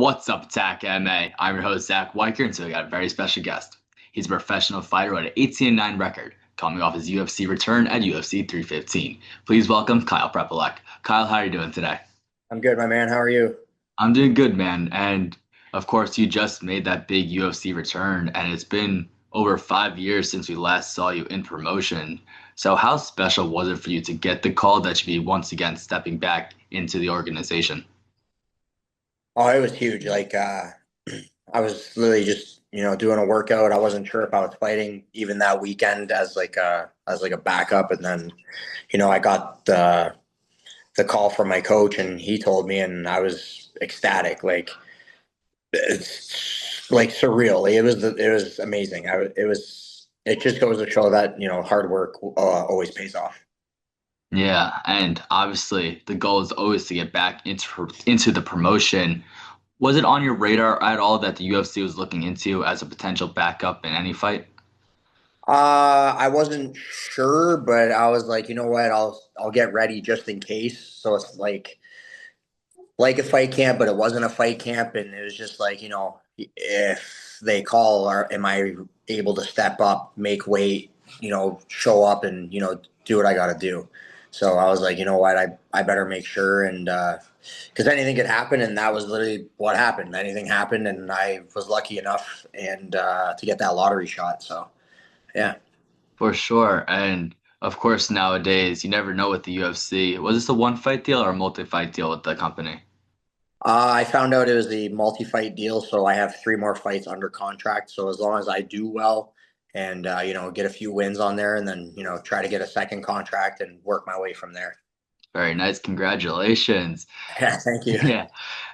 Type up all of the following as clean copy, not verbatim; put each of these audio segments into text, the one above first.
What's up, Attack MMA? I'm your host, Zach Weicker, and so we got a very special guest. He's a professional fighter with an 18-9 record, coming off his UFC return at UFC 315. Please welcome Kyle Prepolec. Kyle, how are you doing today? I'm good, my man. How are you? I'm doing good, man. And of course, you just made that big UFC return, and it's been over 5 years since we last saw you in promotion. So, how special was it for you to get the call that you'd be once again stepping back into the organization? Oh, it was huge. I was literally just, doing a workout. I wasn't sure if I was fighting even that weekend as like a backup. And then, I got the call from my coach and he told me and I was ecstatic. Like it's like surreal. It was amazing. It just goes to show that, hard work always pays off. Yeah, and obviously the goal is always to get back into the promotion. Was it on your radar at all that the UFC was looking into as a potential backup in any fight? I wasn't sure, but I was like, you know what, I'll get ready just in case. So it's like a fight camp, but it wasn't a fight camp, and it was just like, if they call, or am I able to step up, make weight, show up and do what I got to do. So I was like, you know what, I better make sure, and because anything could happen, and that was literally what happened. Anything happened, and I was lucky enough and to get that lottery shot. So yeah. For sure. And of course, nowadays you never know with the UFC. Was this a one fight deal or a multi-fight deal with the company? I found out it was a multi-fight deal, so I have three more fights under contract. So as long as I do well and get a few wins on there, and then try to get a second contract and work my way from there. Very nice. Congratulations. Yeah, thank you. Yeah.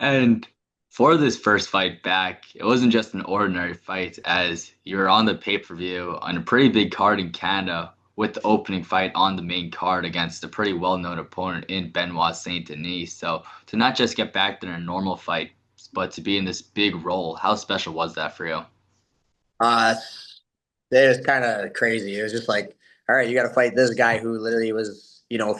And for this first fight back, it wasn't just an ordinary fight, as you were on the pay-per-view on a pretty big card in Canada with the opening fight on the main card against a pretty well-known opponent in Benoit Saint-Denis. So to not just get back to a normal fight, but to be in this big role, how special was that for you? Uh, it was kind of crazy. It was just like, all right, you got to fight this guy who literally was,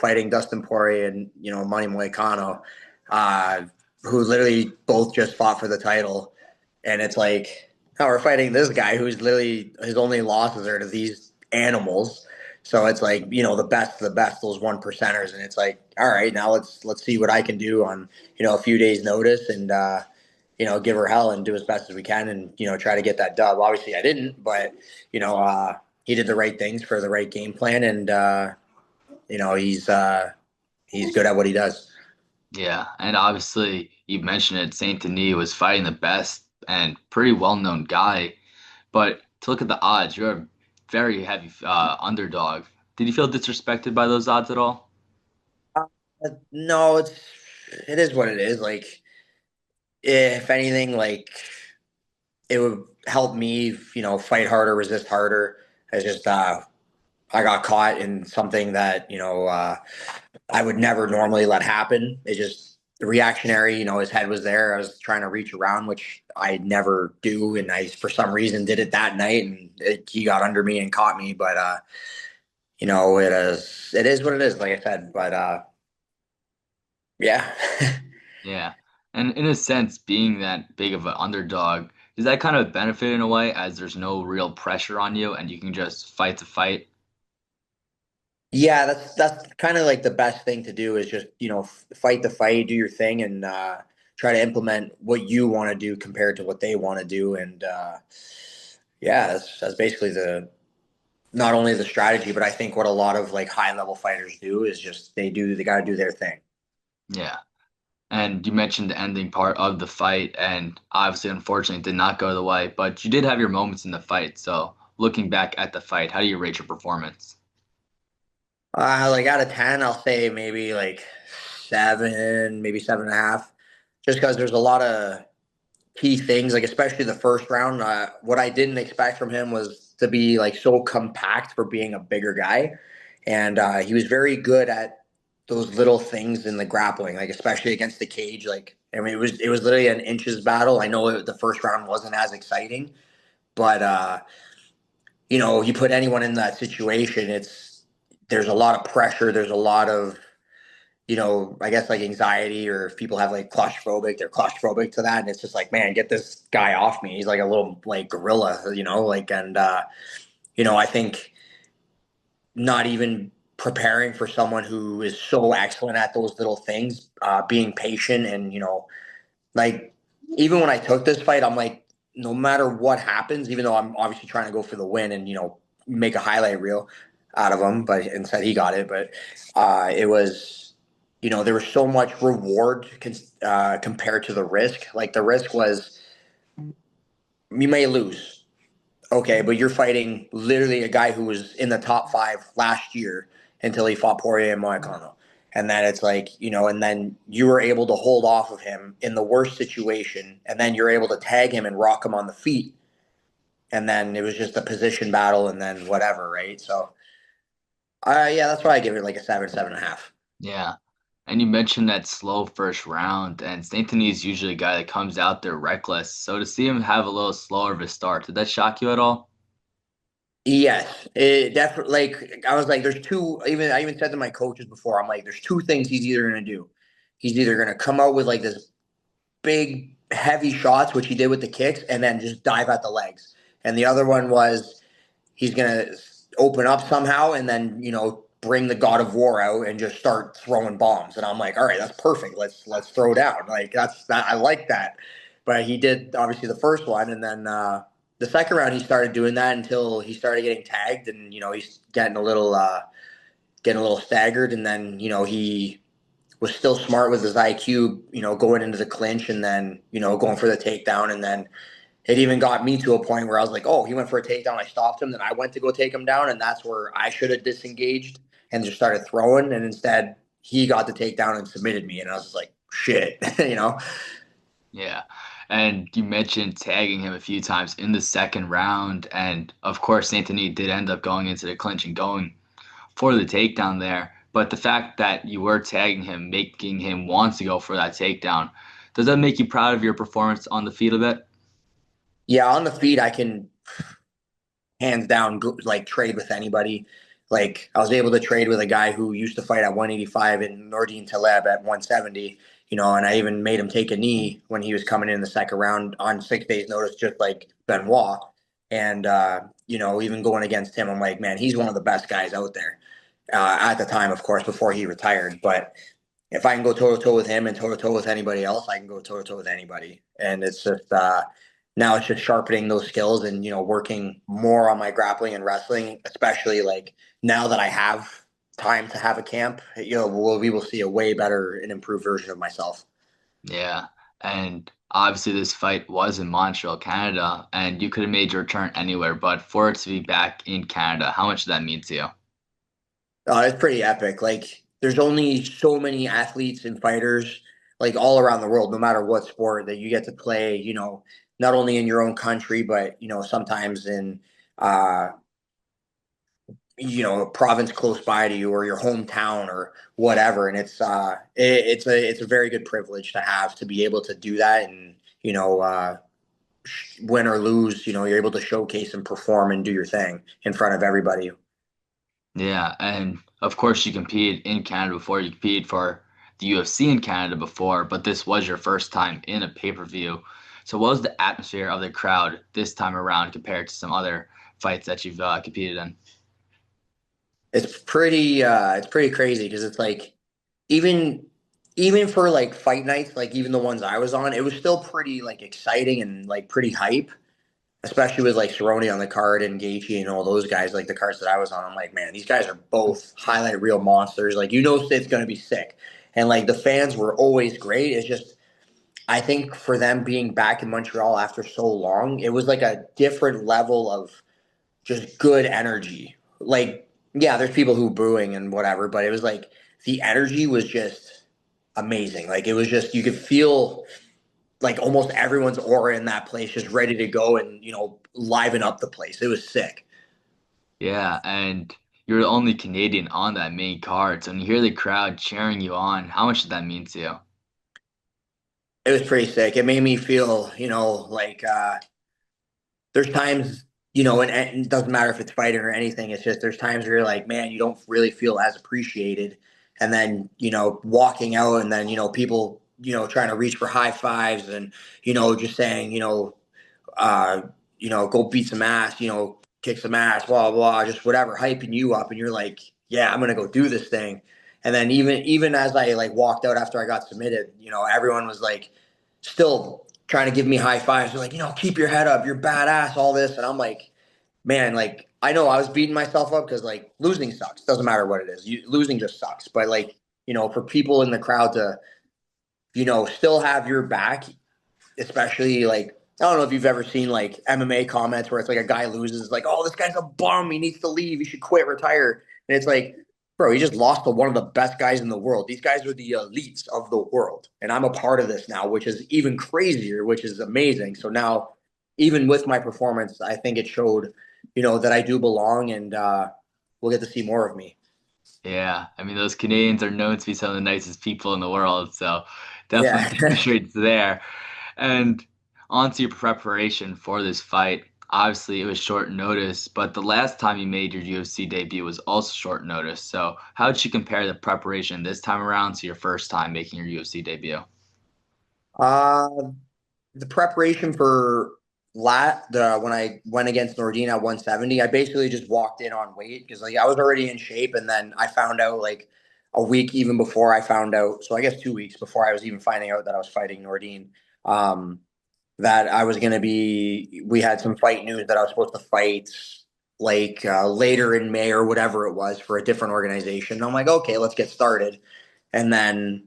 fighting Dustin Poirier and Manny Moicano, uh, who literally both just fought for the title, and it's like, oh, we're fighting this guy who's literally his only losses are to these animals. So it's like, the best, those one percenters, and it's like, all right, now let's see what I can do on a few days' notice, and give her hell and do as best as we can and, try to get that dub. Obviously I didn't, but, he did the right things for the right game plan. And, you know, he's, uh, he's good at what he does. Yeah, and obviously you mentioned it, Saint Denis was fighting the best and pretty well-known guy. But to look at the odds, you're a very heavy underdog. Did you feel disrespected by those odds at all? Uh, no, it is what it is. Like, if anything, like it would help me, fight harder, resist harder. It's just, I got caught in something that, I would never normally let happen. It just reactionary, his head was there. I was trying to reach around, which I never do. And I, for some reason, did it that night and he got under me and caught me. But, it is what it is, like I said. But, yeah. Yeah. And in a sense, being that big of an underdog, does that kind of benefit in a way as there's no real pressure on you and you can just fight to fight? Yeah, that's kind of like the best thing to do is just, fight the fight, do your thing, and try to implement what you want to do compared to what they want to do. And yeah, that's basically the not only the strategy, but I think what a lot of like high level fighters do is just they got to do their thing. Yeah. And you mentioned the ending part of the fight, and obviously, unfortunately, it did not go the way, but you did have your moments in the fight. So, looking back at the fight, how do you rate your performance? Like out of 10, I'll say maybe like seven, maybe 7.5, just because there's a lot of key things, like especially the first round. What I didn't expect from him was to be like so compact for being a bigger guy, and he was very good at those little things in the grappling, like especially against the cage. Like I mean, it was literally an inches battle. I know the first round wasn't as exciting, but you put anyone in that situation, there's a lot of pressure. There's a lot of I guess like anxiety, or if people have like claustrophobic, they're claustrophobic to that. And it's just like, man, get this guy off me. He's like a little like gorilla, I think not even preparing for someone who is so excellent at those little things, being patient and, like even when I took this fight, I'm like, no matter what happens, even though I'm obviously trying to go for the win and, make a highlight reel out of him, but instead he got it. But it was, there was so much reward compared to the risk. Like the risk was you may lose. Okay, but you're fighting literally a guy who was in the top five last year until he fought Poirier and Moicano. And then it's like, and then you were able to hold off of him in the worst situation. And then you're able to tag him and rock him on the feet. And then it was just a position battle and then whatever, right? So, yeah, that's why I give it like a seven, 7.5. Yeah. And you mentioned that slow first round, and Saint-Denis is usually a guy that comes out there reckless. So to see him have a little slower of a start, did that shock you at all? Yes, it definitely. Like I was like, there's two. Even I even said to my coaches before, I'm like, there's two things he's either gonna do. He's either gonna come out with like this big heavy shots, which he did with the kicks, and then just dive at the legs. And the other one was he's gonna open up somehow and then bring the God of War out and just start throwing bombs. And I'm like, all right, that's perfect. Let's throw down. Like that's that. I like that. But he did obviously the first one, and then the second round he started doing that until he started getting tagged, and he's getting a little staggered, and then he was still smart with his IQ, going into the clinch and then, going for the takedown. And then it even got me to a point where I was like, oh, he went for a takedown. I stopped him. Then I went to go take him down. And that's where I should have disengaged and just started throwing. And instead, he got the takedown and submitted me. And I was just like, shit, Yeah. And you mentioned tagging him a few times in the second round. And of course, Saint-Denis did end up going into the clinch and going for the takedown there. But the fact that you were tagging him, making him want to go for that takedown, does that make you proud of your performance on the field a bit? Yeah, on the feet, I can hands down like trade with anybody. Like I was able to trade with a guy who used to fight at 185 and Nordine Taleb at 170, and I even made him take a knee when he was coming in the second round on 6 days notice, just like Benoit. And even going against him, I'm like, man, he's one of the best guys out there at the time, of course, before he retired. But if I can go toe to toe with him and toe to toe with anybody else, I can go toe to toe with anybody. And it's just now it's just sharpening those skills and working more on my grappling and wrestling, especially like now that I have time to have a camp. We will see a way better and improved version of myself. Yeah. And obviously, this fight was in Montreal, Canada, and you could have made your return anywhere, but for it to be back in Canada, how much did that mean to you? It's pretty epic. Like there's only so many athletes and fighters like all around the world, no matter what sport that you get to play, not only in your own country, but sometimes in uh, a province close by to you or your hometown or whatever. And it's a very good privilege to have to be able to do that and, win or lose, you're able to showcase and perform and do your thing in front of everybody. Yeah, and of course you competed in Canada before. You competed for the UFC in Canada before, but this was your first time in a pay-per-view. So what was the atmosphere of the crowd this time around compared to some other fights that you've competed in? It's pretty crazy because it's like even even for like fight nights, like even the ones I was on, it was still pretty like exciting and like pretty hype, especially with like Cerrone on the card and Gaethje and all those guys, like the cards that I was on. I'm like, man, these guys are both highlight reel monsters. Like it's going to be sick, and like the fans were always great. It's just I think for them being back in Montreal after so long, it was like a different level of just good energy. Like, yeah, there's people who booing and whatever, but it was like the energy was just amazing. Like it was just you could feel like almost everyone's aura in that place just ready to go and liven up the place. It was sick. Yeah, and you're the only Canadian on that main card. So when you hear the crowd cheering you on, how much did that mean to you? It was pretty sick. It made me feel, like there's times, and it doesn't matter if it's fighting or anything. It's just there's times where you're like, man, you don't really feel as appreciated and then, walking out and then, people, trying to reach for high fives and, just saying, uh, go beat some ass, kick some ass, blah, blah, just whatever, hyping you up. And you're like, yeah, I'm going to go do this thing. And then even as I like walked out after I got submitted, everyone was like still trying to give me high fives. They're like, keep your head up. You're badass, all this. And I'm like, man, like I know I was beating myself up because like losing sucks. Doesn't matter what it is. Losing just sucks. But like, for people in the crowd to, still have your back, especially like I don't know if you've ever seen like MMA comments where it's like a guy loses, like, oh, this guy's a bum, he needs to leave, he should quit, retire. And it's like, bro, he just lost to one of the best guys in the world. These guys are the elites of the world. And I'm a part of this now, which is even crazier, which is amazing. So now, even with my performance, I think it showed, that I do belong and we'll get to see more of me. Yeah, I mean those Canadians are known to be some of the nicest people in the world, so definitely Yeah. demonstrates there. And onto your preparation for this fight. Obviously, it was short notice, but the last time you made your UFC debut was also short notice. So, how would you compare the preparation this time around to your first time making your UFC debut? uh, the preparation for when I went against Nordine at 170, I basically just walked in on weight because like I was already in shape, and then I found out like a week even before I found out, so I guess 2 weeks before I was even finding out that I was fighting Nordine, um, that I was gonna be. We had some fight news that I was supposed to fight like later in May or whatever it was for a different organization. And I'm like, okay, let's get started, and then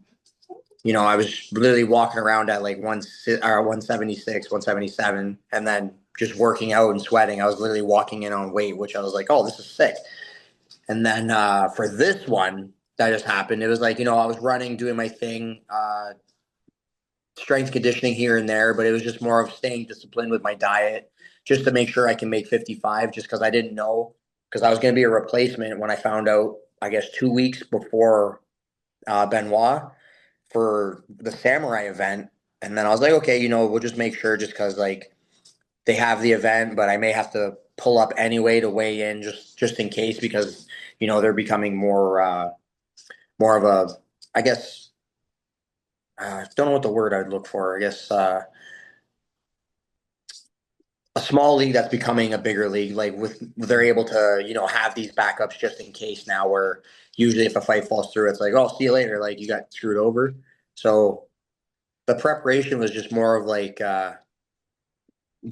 I was literally walking around at like 176, 177, and then just working out and sweating. I was literally walking in on weight, which I was like, oh, this is sick. And then for this one that just happened, it was like, I was running, doing my thing, strength conditioning here and there, but it was just more of staying disciplined with my diet just to make sure I can make 55, just because I didn't know, because I was going to be a replacement when I found out, I guess, 2 weeks before Benoit for the samurai event. And then I was like, okay, we'll just make sure just because like they have the event, but I may have to pull up anyway to weigh in just in case because they're becoming more of a, I guess, don't know what the word I'd look for. I guess a small league that's becoming a bigger league. Like they're able to have these backups just in case now. Where usually if a fight falls through, it's like, oh, see you later. Like you got screwed over. So the preparation was just more of like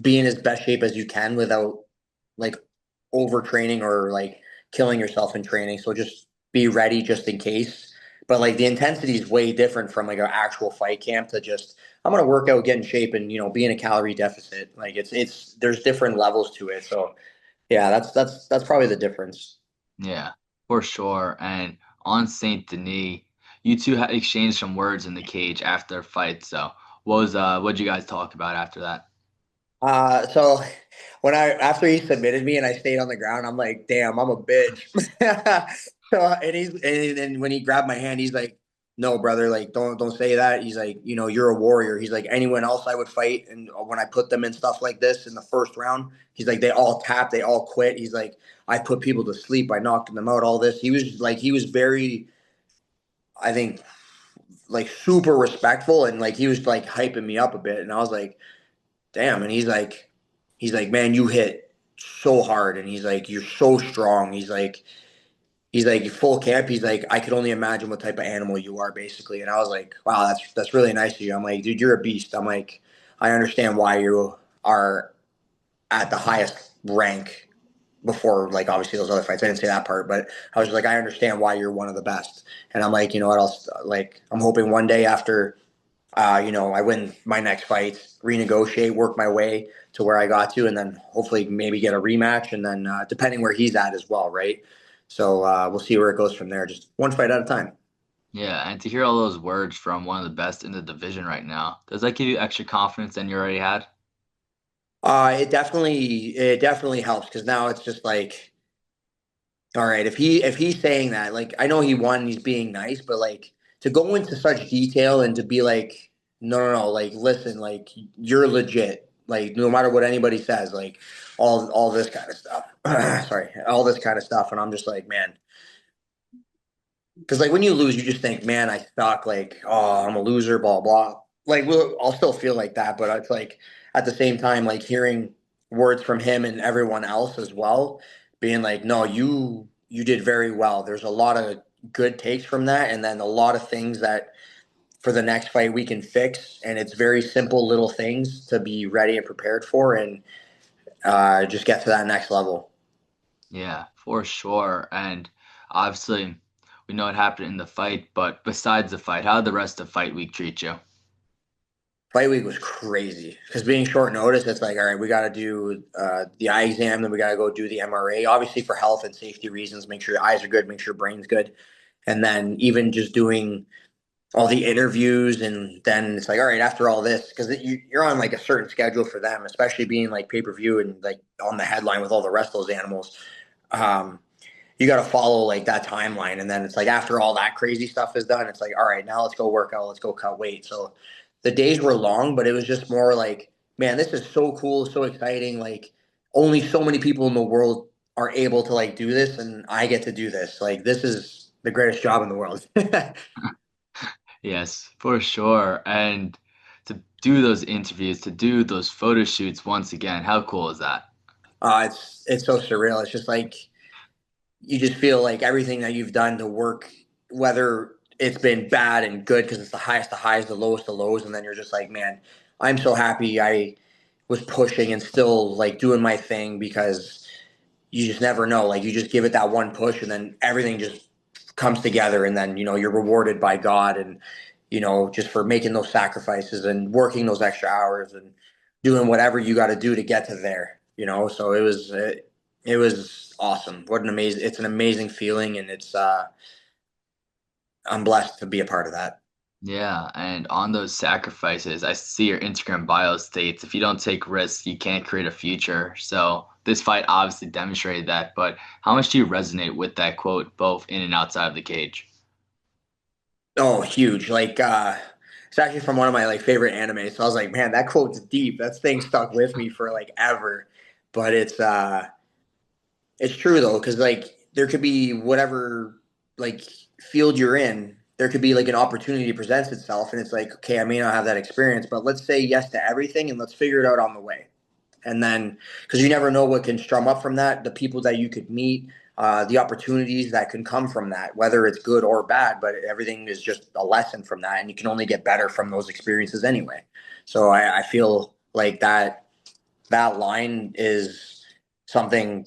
be in as best shape as you can without like overtraining or like killing yourself in training. So just be ready just in case. But like the intensity is way different from like an actual fight camp to just I'm gonna work out, get in shape, and be in a calorie deficit. Like it's there's different levels to it. So yeah, that's probably the difference. Yeah, for sure. And on Saint Denis, you two had exchanged some words in the cage after a fight. So, what'd you guys talk about after that? So when I after he submitted me and I stayed on the ground, I'm like, damn, I'm a bitch. So and when he grabbed my hand, he's like, no, brother, like don't say that. He's like, you're a warrior. He's like, anyone else I would fight, and when I put them in stuff like this in the first round, he's like, they all tap, they all quit. He's like, I put people to sleep, I knocked them out. All this. He was very, I think, like super respectful and like he was like hyping me up a bit, and I was like damn. And he's like, man, you hit so hard. And he's like, you're so strong. He's like full camp. He's like, I could only imagine what type of animal you are basically. And I was like, wow, that's really nice of you. I'm like, dude, you're a beast. I'm like, I understand why you are at the highest rank before like obviously those other fights. I didn't say that part, but I was just like, I understand why you're one of the best. And I'm like, you know what else? Like, I'm hoping one day after I win my next fight, renegotiate, work my way to where I got to, and then hopefully maybe get a rematch, and then depending where he's at as well, right? So we'll see where it goes from there. Just one fight at a time. Yeah, and to hear all those words from one of the best in the division right now, does that give you extra confidence than you already had? It definitely helps because now it's just like, all right, if he's saying that, like I know he won, he's being nice, but like to go into such detail and to be like, no, no, no, like listen, like you're legit, like no matter what anybody says, like all this kind of stuff. Sorry, all this kind of stuff, and I'm just like, man, Because like when you lose, you just think, man, I suck. Like, oh, I'm a loser, blah blah. Like, I'll still feel like that, but it's like at the same time, like hearing words from him and everyone else as well, being like, no, you did very well. There's a lot of good takes from that, and then a lot of things that for the next fight we can fix, and it's very simple little things to be ready and prepared for, and just get to that next level. Yeah, for sure. And obviously, we know what happened in the fight, but besides the fight, how did the rest of fight week treat you? Fight week was crazy because being short notice, it's like, all right, we got to do the eye exam, then we got to go do the MRA, obviously for health and safety reasons, make sure your eyes are good, make sure your brain's good. And then even just doing all the interviews. And then it's like, all right, after all this, because you're on like a certain schedule for them, especially being like pay per view and like on the headline with all the rest of those animals. Um, you got to follow like that timeline. And then it's like after all that crazy stuff is done, it's like, all right, now let's go work out, let's go cut weight. So the days were long, but it was just more like, man, this is so cool, so exciting. Like only so many people in the world are able to like do this, and I get to do this. Like this is the greatest job in the world. Yes, for sure. And to do those interviews, to do those photo shoots once again, how cool is that? It's so surreal. It's just like you just feel like everything that you've done to work, whether it's been bad and good because it's the highest, the highs, the lowest, the lows, and then you're just like, man, I'm so happy I was pushing and still like doing my thing because you just never know. Like you just give it that one push, and then everything just comes together, and then you're rewarded by God, and just for making those sacrifices and working those extra hours and doing whatever you got to do to get to there. So it was awesome. What an amazing! It's an amazing feeling, and I'm blessed to be a part of that. Yeah, and on those sacrifices, I see your Instagram bio states if you don't take risks, you can't create a future. So this fight obviously demonstrated that, but how much do you resonate with that quote, both in and outside of the cage? Oh, huge! Like it's actually from one of my like favorite animes. So I was like, man, that quote's deep. That thing stuck with me for like ever. But it's true though, because like there could be whatever like field you're in, there could be like an opportunity presents itself, and it's like, okay, I may not have that experience, but let's say yes to everything, and let's figure it out on the way. And then, because you never know what can strum up from that, the people that you could meet, the opportunities that can come from that, whether it's good or bad, but everything is just a lesson from that, and you can only get better from those experiences anyway. So I feel like that line is something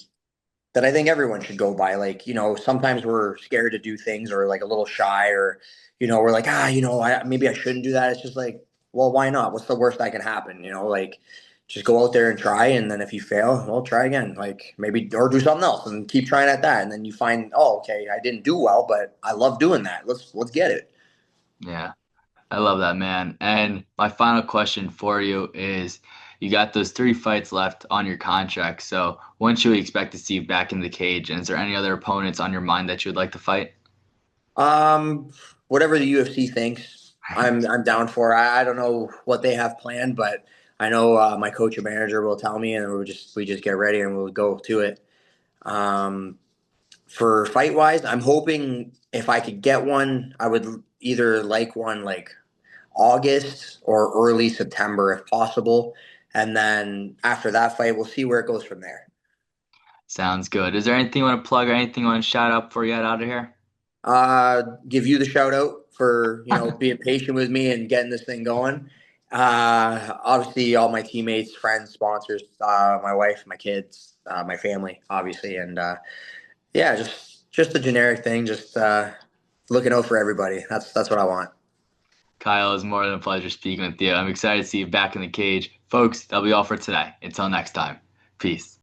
that I think everyone should go by. Like, sometimes we're scared to do things or like a little shy or, we're like, maybe I shouldn't do that. It's just like, well, why not? What's the worst that can happen? Like just go out there and try. And then if you fail, well, try again. Like maybe, or do something else and keep trying at that. And then you find, oh, okay, I didn't do well, but I love doing that. Let's get it. Yeah, I love that, man. And my final question for you is you got those three fights left on your contract. So when should we expect to see you back in the cage? And is there any other opponents on your mind that you would like to fight? Um, Whatever the UFC thinks, I'm down for. I don't know what they have planned, but I know my coach or manager will tell me, and we just get ready and we'll go to it. Um, for fight wise, I'm hoping if I could get one, I would either like one like August or early September if possible, and then after that fight, we'll see where it goes from there. Sounds good. Is there anything you want to plug or anything you want to shout out before you get out of here? Give you the shout out for being patient with me and getting this thing going. Obviously, all my teammates, friends, sponsors, my wife, my kids, my family, obviously, and yeah, just a generic thing, just looking out for everybody. That's what I want. Kyle, it's more than a pleasure speaking with you. I'm excited to see you back in the cage. Folks, that'll be all for today. Until next time, peace.